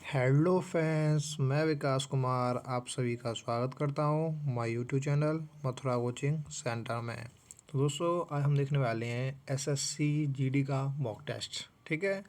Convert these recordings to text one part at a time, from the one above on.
Hello friends, मैं विकास कुमार आप सभी का स्वागत करता हूं my YouTube channel Mathura coaching centre में। तो दोस्तों, आज हम देखने वाले हैं एसएससी जीडी का मॉक टेस्ट। ठीक है।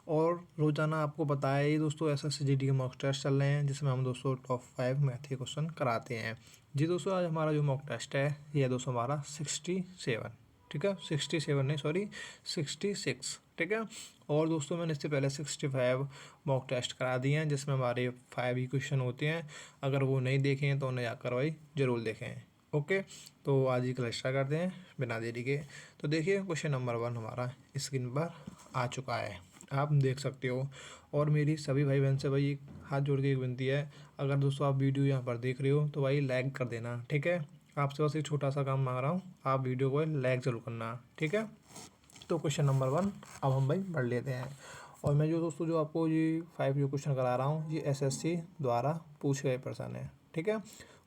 और रोज़ाना आपको पता है ये दोस्तों, एसएससी जीडी के मॉक टेस्ट चल रहे हैं जिसमें हम दोस्तों टॉप 5 मैथ के क्वेश्चन कराते हैं। जी दोस्तों, आज हमारा जो मॉक टेस्ट है ये दोस्तों हमारा 67। ठीक है, 67 नहीं, सॉरी 66। ठीक है। और दोस्तों, मैंने इससे पहले 65 मॉक टेस्ट करा दिए हैं जिसमें हमारे 5 ही क्वेश्चन होते हैं। अगर वो नहीं देखे हैं तो उन्हें जाकर भाई ज़रूर देखें। ओके, तो आज ही कल स्टार्ट करते हैं बिना देरी के। तो देखिए, क्वेश्चन नंबर 1 हमारा स्क्रीन पर आ चुका है, आप देख सकते हो। और मेरी सभी भाई बहन से भाई एक हाथ जोड़ के एक विनती है, अगर दोस्तों आप वीडियो यहाँ पर देख रहे हो तो भाई लाइक कर देना। ठीक है, आपसे बस एक छोटा सा काम मांग रहा हूँ, आप वीडियो को लाइक ज़रूर करना। ठीक है। तो क्वेश्चन नंबर 1 अब हम भाई पढ़ लेते हैं। और मैं जो दोस्तों जो आपको ये 5 जो क्वेश्चन करा रहा हूँ ये एसएससी द्वारा पूछे गए प्रश्न है। ठीक है।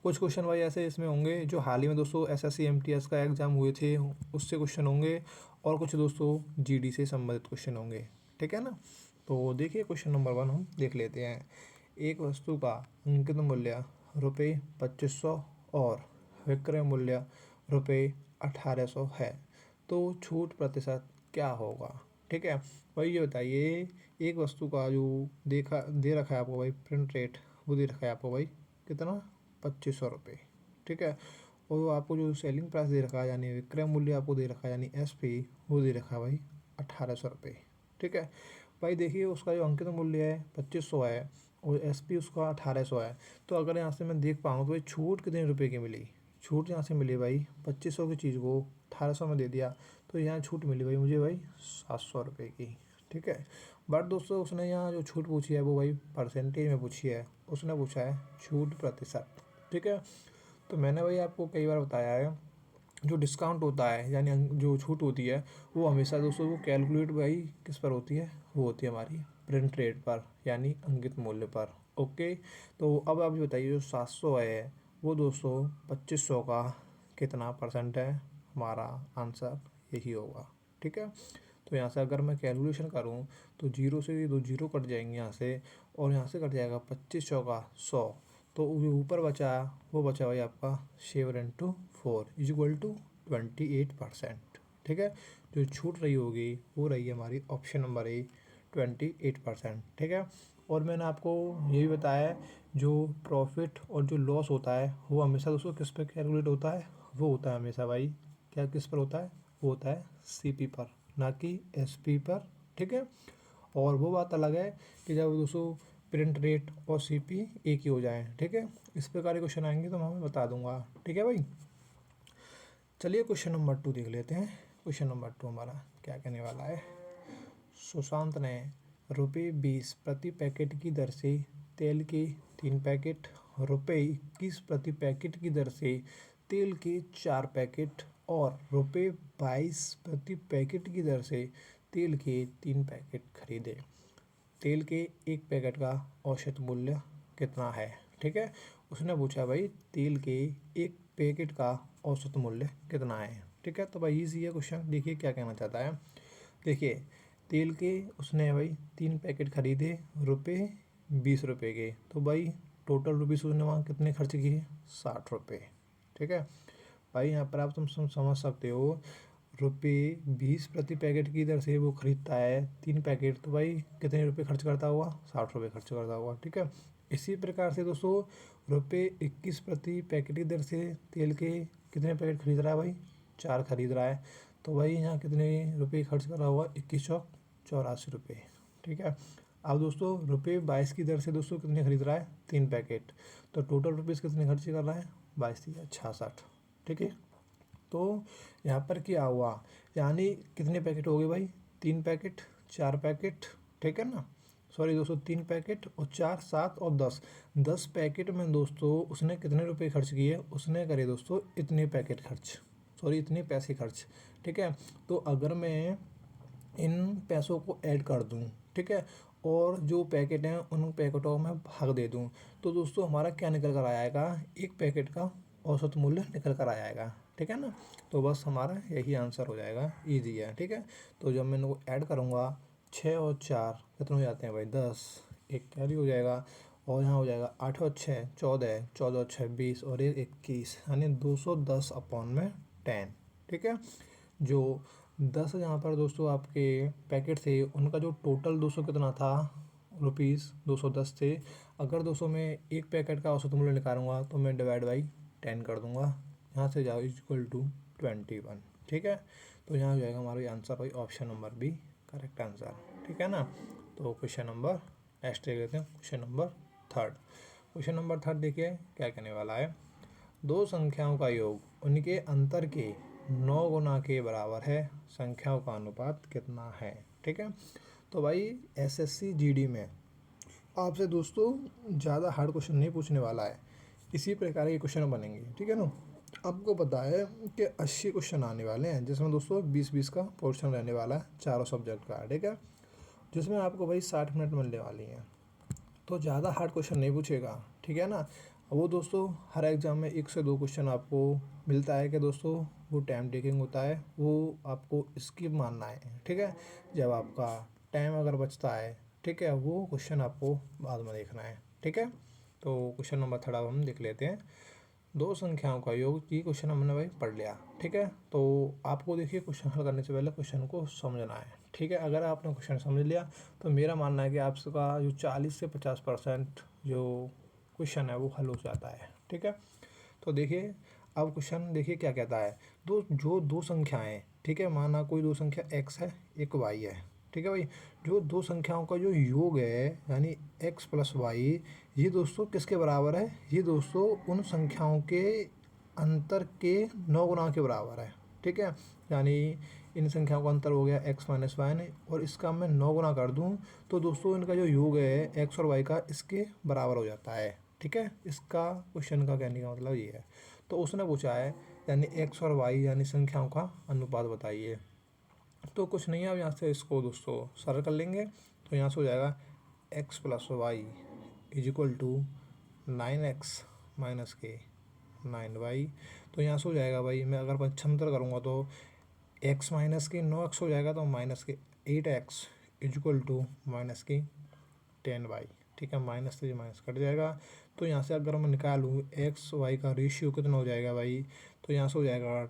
कुछ क्वेश्चन भाई ऐसे इसमें होंगे जो हाल ही में दोस्तों एसएससी एमटीएस का एग्ज़ाम हुए थे उससे क्वेश्चन होंगे, और कुछ दोस्तों जीडी से संबंधित क्वेश्चन होंगे। ठीक है ना। तो देखिए, क्वेश्चन नंबर 1 हम देख लेते हैं। एक वस्तु का अंकित मूल्य रुपये 2500 और विक्रय मूल्य रुपये 1800 है, तो छूट प्रतिशत क्या होगा। ठीक है। भाई ये बताइए, एक वस्तु का जो देखा दे रखा है आपको भाई प्रिंट रेट, वो दे रखा है आपको भाई कितना, 2500 रुपये। ठीक है। और वो आपको जो सेलिंग प्राइस दे रखा है यानी विक्रय मूल्य आपको दे रखा है यानी एसपी, वो दे रखा है भाई 1800 रुपये। ठीक है। भाई देखिए, उसका जो अंकित मूल्य है 2500 है और एसपी उसका 1800 है। तो अगर यहाँ से मैं देख पाऊँ तो भाई छूट कितने रुपए की मिली। छूट यहाँ से मिली भाई 2500 की चीज़ को 1800 में दे दिया, तो यहाँ छूट मिली भाई मुझे भाई 700 रुपये की। ठीक है। बट दोस्तों, उसने यहाँ जो छूट पूछी है वो भाई परसेंटेज में पूछी है, उसने पूछा है छूट प्रतिशत। ठीक है। तो मैंने भाई आपको कई बार बताया है, जो डिस्काउंट होता है यानी जो छूट होती है वो हमेशा दोस्तों वो कैलकुलेट भाई किस पर होती है, वो होती है हमारी प्रिंट रेट पर यानी अंकित मूल्य पर। ओके। तो अब आप ये बताइए, जो 700 है वो दोस्तों 2500 का कितना परसेंट है, हमारा आंसर यही होगा। ठीक है। तो यहाँ से अगर मैं कैलकुलेशन करूँ तो जीरो से ये 2 जीरो कट जाएंगे यहाँ से, और यहाँ से कट जाएगा 2500 का 100, तो जो ऊपर बचा वो बचा भाई आपका 7 × 4 = 28%। ठीक है। जो छूट रही होगी वो रही है हमारी ऑप्शन नंबर ए 28%। ठीक है। और मैंने आपको ये भी बताया है, जो प्रॉफिट और जो लॉस होता है वो हमेशा दोस्तों किस पर कैलकुलेट होता है, वो होता है हमेशा भाई क्या किस पर होता है, वो होता है सीपी पर, ना कि एसपी पर। ठीक है। और वो बात अलग है कि जब दोस्तों प्रिंट रेट और सीपी एक ही हो जाए। ठीक है। इस प्रकार के क्वेश्चन आएंगे तो मैं हमें बता दूंगा। ठीक है भाई। चलिए क्वेश्चन नंबर 2 देख लेते हैं। क्वेश्चन नंबर 2 हमारा क्या कहने वाला है। सुशांत ने ₹20 प्रति पैकेट की दर से तेल के 3 पैकेट, ₹21 प्रति पैकेट की दर से तेल के 4 पैकेट और ₹22 प्रति पैकेट की दर से तेल के 3 पैकेट खरीदे। तेल के एक पैकेट का औसत मूल्य कितना है। ठीक है। उसने पूछा भाई तेल के एक पैकेट का औसत मूल्य कितना है। ठीक है। तो भाई इजी है क्वेश्चन, देखिए क्या कहना चाहता है। देखिए, तेल के उसने भाई 3 पैकेट खरीदे ₹20 के, तो भाई टोटल रुपीज़ उसने वहाँ कितने खर्च किए, 60 रुपये। ठीक है। भाई यहाँ पर आप तुम समझ सकते हो, ₹20 प्रति पैकेट की दर से वो खरीदता है 3 पैकेट, तो भाई कितने रुपए खर्च करता हुआ, 60 रुपये खर्च करता हुआ। ठीक है। इसी प्रकार से दोस्तों ₹21 प्रति पैकेट की दर से तेल के कितने पैकेट खरीद रहा है भाई, 4 खरीद रहा है, तो भाई यहाँ कितने रुपये खर्च कर रहा हुआ, 2184 रुपये। ठीक है। अब दोस्तों ₹22 की दर से दोस्तों कितने खरीद रहा है, 3 पैकेट, तो टोटल रुपीज़ कितने खर्च कर रहा है, 22×3=66। ठीक है। तो यहाँ पर क्या हुआ, यानी कितने पैकेट हो गए भाई, 3 पैकेट 4 पैकेट। ठीक है ना, सॉरी दोस्तों 3 पैकेट और 4 7 और 10 पैकेट में दोस्तों उसने कितने रुपए खर्च किए, उसने करे दोस्तों इतने पैकेट खर्च, सॉरी इतने पैसे खर्च। ठीक है। तो अगर मैं इन पैसों को ऐड कर दूं, ठीक है, और जो पैकेट हैं उन पैकेटों में भाग दे दूं, तो दोस्तों हमारा क्या निकल कर आएगा, एक पैकेट का औसत मूल्य निकल कर आएगा। ठीक है ना। तो बस हमारा यही आंसर हो जाएगा, इजी है। ठीक है। तो जब मैं इनको ऐड करूँगा 6 और 4 कितने हो जाते हैं भाई, 10, एक कैरी हो जाएगा, और यहाँ हो जाएगा 8 और 6 14, 14 और 6 20 और एक 21, यानी 210 अपॉन में 10। ठीक है, जो 10 यहाँ पर दोस्तों आपके पैकेट थे उनका जो टोटल 200 कितना था, रुपीज़ 210 थे। अगर 200 में एक पैकेट का औसत मूल्य निकालूंगा तो मैं डिवाइड बाई 10 कर दूंगा, यहाँ से जाओ इक्वल टू 21। ठीक है, तो यहाँ हो जाएगा हमारा आंसर भाई option number B correct answer. ठीक है ना। तो क्वेश्चन नंबर नेक्स्ट देख लेते हैं, question number third. Question number third देखिए क्या कहने वाला है, दो संख्याओं का योग उनके अंतर के 9 गुना के बराबर है, संख्याओं का अनुपात कितना है। ठीक है, तो भाई एसएससी जीडी में आपसे दोस्तों ज़्यादा हार्ड क्वेश्चन नहीं पूछने वाला है, इसी प्रकार के क्वेश्चन बनेंगे। ठीक है ना, आपको पता है कि 80 क्वेश्चन आने वाले हैं, जिसमें दोस्तों 20-20 का पोर्शन रहने वाला है चारों सब्जेक्ट का। ठीक है, जिसमें आपको भाई 60 मिनट मिलने वाली हैं, तो ज़्यादा हार्ड क्वेश्चन नहीं पूछेगा। ठीक है ना, वो दोस्तों हर एग्ज़ाम में 1 से 2 क्वेश्चन आपको मिलता है कि दोस्तों वो टाइम टेकिंग होता है, वो आपको स्किप मारना है। ठीक है, जब आपका टाइम अगर बचता है, ठीक है, वो क्वेश्चन आपको बाद में देखना है। ठीक है, तो क्वेश्चन नंबर थर्ड अब हम देख लेते हैं, दो संख्याओं का योग, ये क्वेश्चन हमने भाई पढ़ लिया। ठीक है, तो आपको देखिए क्वेश्चन हल करने से पहले क्वेश्चन को समझना है। ठीक है, अगर आपने क्वेश्चन समझ लिया तो मेरा मानना है कि आपका जो 40 से 50% जो क्वेश्चन है वो हल हो जाता है। ठीक है, तो देखिए अब क्वेश्चन देखिए क्या कहता है, दो संख्याएं, ठीक है, माना कोई दो संख्या x है एक y है। ठीक है भाई, जो दो संख्याओं का जो योग है यानी x प्लस वाई, ये दोस्तों किसके बराबर है, ये दोस्तों उन संख्याओं के अंतर के 9 गुना के बराबर है। ठीक है, यानी इन संख्याओं का अंतर हो गया x माइनस वाई, और इसका मैं 9 गुना कर दूं तो दोस्तों इनका जो योग है x और y का इसके बराबर हो जाता है। ठीक है, इसका क्वेश्चन का कहने का मतलब ये है। तो उसने पूछा है यानी x और y यानी संख्याओं का अनुपात बताइए। तो कुछ नहीं है, अब यहाँ से इसको दोस्तों सरल कर लेंगे, तो यहाँ से हो जाएगा x plus Y is equal to 9x minus के 9y। तो यहाँ से हो जाएगा भाई, मैं अगर पक्षांतर करूँगा तो x माइनस के 9x हो जाएगा, तो माइनस के 8x is equal to minus की 10y। ठीक है, माइनस से माइनस कट जाएगा, तो यहाँ से अगर मैं निकालूँ एक्स वाई का रेशियो कितना हो जाएगा भाई, तो यहाँ से हो जाएगा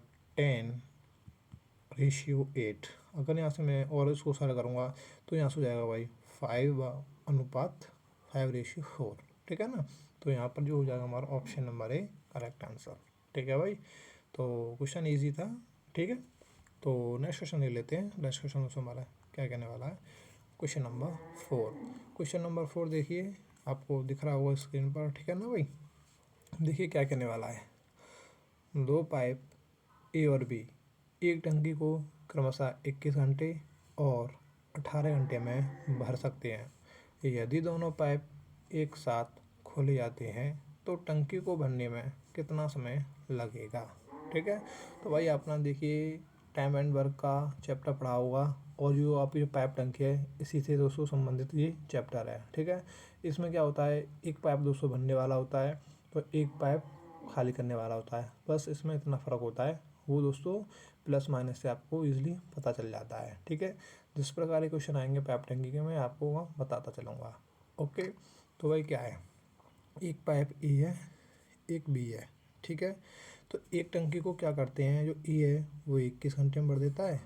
10:8। अगर यहाँ से मैं और इसको सारा करूँगा तो यहाँ से हो जाएगा भाई 5:5:4। ठीक है ना, तो यहाँ पर जो हो जाएगा हमारा option number A correct answer. ठीक है भाई, तो क्वेश्चन ईजी था। ठीक है, तो नेक्स्ट क्वेश्चन ले लेते हैं। नेक्स्ट क्वेश्चन दोस्तों हमारा क्या कहने वाला है, क्वेश्चन नंबर 4। क्वेश्चन नंबर 4 देखिए आपको दिख रहा होगा स्क्रीन पर। ठीक है ना भाई, देखिए क्या कहने वाला है, दो पाइप ए और बी एक टंकी को क्रमशः 21 घंटे और 18 घंटे में भर सकते हैं। यदि दोनों पाइप एक साथ खोले जाते हैं तो टंकी को भरने में कितना समय लगेगा। ठीक है, तो भाई अपना देखिए टाइम एंड वर्क का चैप्टर पढ़ा होगा, और जो आपकी जो पाइप टंकी है इसी से दोस्तों संबंधित ये चैप्टर है। ठीक है, इसमें क्या होता है, एक पाइप दोस्तों भरने वाला होता है तो एक पाइप खाली करने वाला होता है, बस इसमें इतना फ़र्क होता है, वो दोस्तों प्लस माइनस से आपको इजीली पता चल जाता है। ठीक है, जिस प्रकार के क्वेश्चन आएंगे पाइप टंकी के मैं आपको वहाँ बताता चलूँगा। ओके, तो भाई क्या है, एक पाइप ए है एक बी है। ठीक है, तो एक टंकी को क्या करते हैं, जो ए है वो 21 घंटे में भर देता है,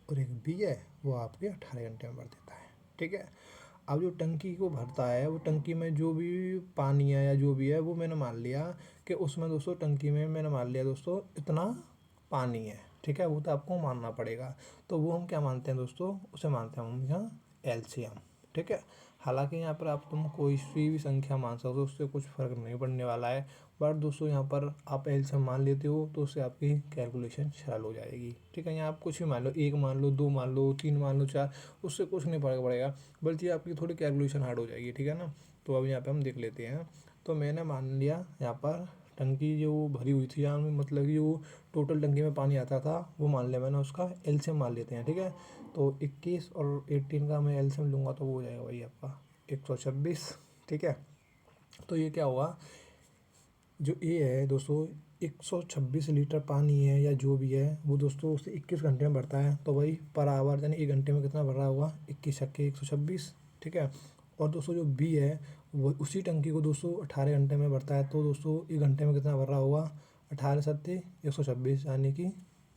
और एक बी है वो आपके 18 घंटे में भर देता है। ठीक है, अब जो टंकी को भरता है वो टंकी में जो भी पानी है या जो भी है वो मैंने मान लिया कि उसमें दोस्तों टंकी में मैंने मान लिया दोस्तों इतना पानी है। ठीक है, वो तो आपको मानना पड़ेगा, तो वो हम क्या मानते हैं दोस्तों, उसे मानते हैं हम यहाँ एलसीएम। ठीक है, हालांकि यहाँ पर आप तुम कोई सी भी संख्या मान सकते हो, उससे कुछ फ़र्क नहीं पड़ने वाला है, बट दोस्तों यहाँ पर आप एलसीएम मान लेते हो तो उससे आपकी कैलकुलेशन सरल हो जाएगी। ठीक है, यहाँ आप कुछ भी मान लो, एक मान लो, दो मान लो, तीन मान लो, चार, उससे कुछ नहीं फर्क पड़ेगा, बल्कि आपकी थोड़ी कैलकुलेशन हार्ड हो जाएगी। ठीक है ना, तो अब यहाँ पे हम देख लेते हैं। तो मैंने मान लिया यहाँ पर टंकी जो भरी हुई थी, यहाँ मतलब कि वो टोटल टंकी में पानी आता था वो मान लिया मैंने, उसका एलसीएम मान लेते हैं। ठीक है, तो 21 और 18 का मैं एलसीएम लूँगा तो वो हो जाएगा भाई आपका 126। ठीक है, तो ये क्या होगा, जो ए है दोस्तों 126 लीटर पानी है या जो भी है वो दोस्तों उसे 21 घंटे में भरता है, तो भाई पर आवर यानी एक घंटे में कितना भर रहा होगा, 21 छक्के 126। ठीक है, और दोस्तों जो बी है वो उसी टंकी को दोस्तों 18 घंटे में भरता है। तो दोस्तों एक घंटे में कितना भर रहा होगा, 18 सत्ते 126, यानी कि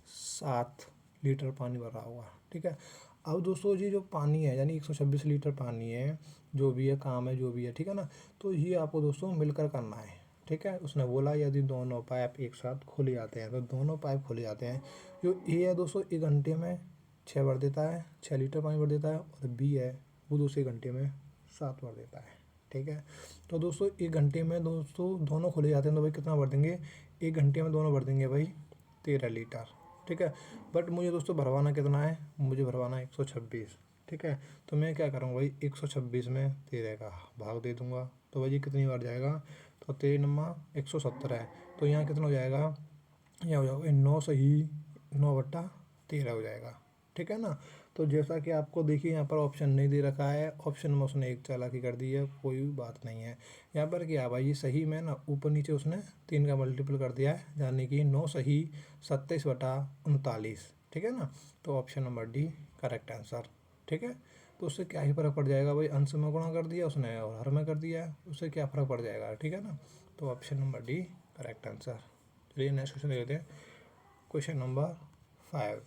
7 लीटर पानी भर रहा होगा। ठीक है। अब दोस्तों ये जो पानी है यानी 126 लीटर पानी है, जो भी है काम है जो भी है, ठीक है ना, तो ये आपको दोस्तों मिलकर करना है। ठीक है। उसने बोला यदि दोनों पाइप एक साथ खुले जाते हैं, तो दोनों पाइप खुले जाते हैं। जो ए है दोस्तों एक घंटे में 6 भर देता है, 6 लीटर पानी भर देता है, और बी है वो दूसरे घंटे में 7 भर देता है। ठीक है। तो दोस्तों एक घंटे में दोस्तों दोनों खुले जाते हैं, तो भाई कितना भर देंगे, एक घंटे में दोनों भर देंगे भाई 13 लीटर। ठीक है। बट मुझे दोस्तों भरवाना कितना है, मुझे भरवाना है 126। ठीक है। तो मैं क्या करूँगा भाई, 126 में 13 का भाग दे दूंगा, तो भाई ये कितनी बार जाएगा, तो 13 × 170 है। तो यहाँ कितना हो जाएगा, यहाँ हो जाएगा 9 सही 9/13 हो जाएगा। ठीक है ना। तो जैसा कि आपको देखिए यहाँ पर ऑप्शन नहीं दे रखा है, ऑप्शन में उसने एक चालाकी कर दी है, कोई बात नहीं है। यहाँ पर क्या भाई, ये सही में ना ऊपर नीचे उसने 3 का मल्टीपल कर दिया है, यानी कि 9 सही 27/39। ठीक है ना। तो option number D correct answer. ठीक है। तो उससे क्या ही फर्क पड़ जाएगा भाई, अंश में गुणा कर दिया उसने और हर में कर दिया है, उससे क्या फ़र्क पड़ जाएगा। ठीक है ना। तो option number D correct answer. चलिए नेक्स्ट क्वेश्चन देख लेते हैं, क्वेश्चन नंबर 5।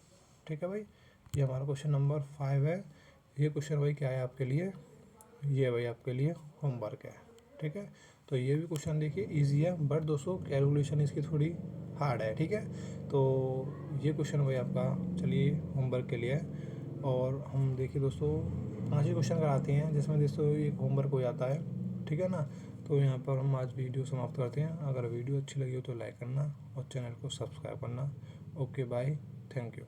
ठीक है भाई, ये हमारा क्वेश्चन नंबर 5 है। ये क्वेश्चन भाई क्या है आपके लिए, ये भाई आपके लिए होमवर्क है। ठीक है। तो ये भी क्वेश्चन देखिए इजी है, बट दोस्तों कैलकुलेशन इसकी थोड़ी हार्ड है। ठीक है। तो ये क्वेश्चन भाई आपका चलिए होमवर्क के लिए है। और हम देखिए दोस्तों 5 ही क्वेश्चन कराते हैं, जिसमें दोस्तों एक होमवर्क हो जाता है। ठीक है ना। तो यहाँ पर हम आज वीडियो समाप्त करते हैं। अगर वीडियो अच्छी लगी हो तो लाइक करना और चैनल को सब्सक्राइब करना। Okay bye, thank you.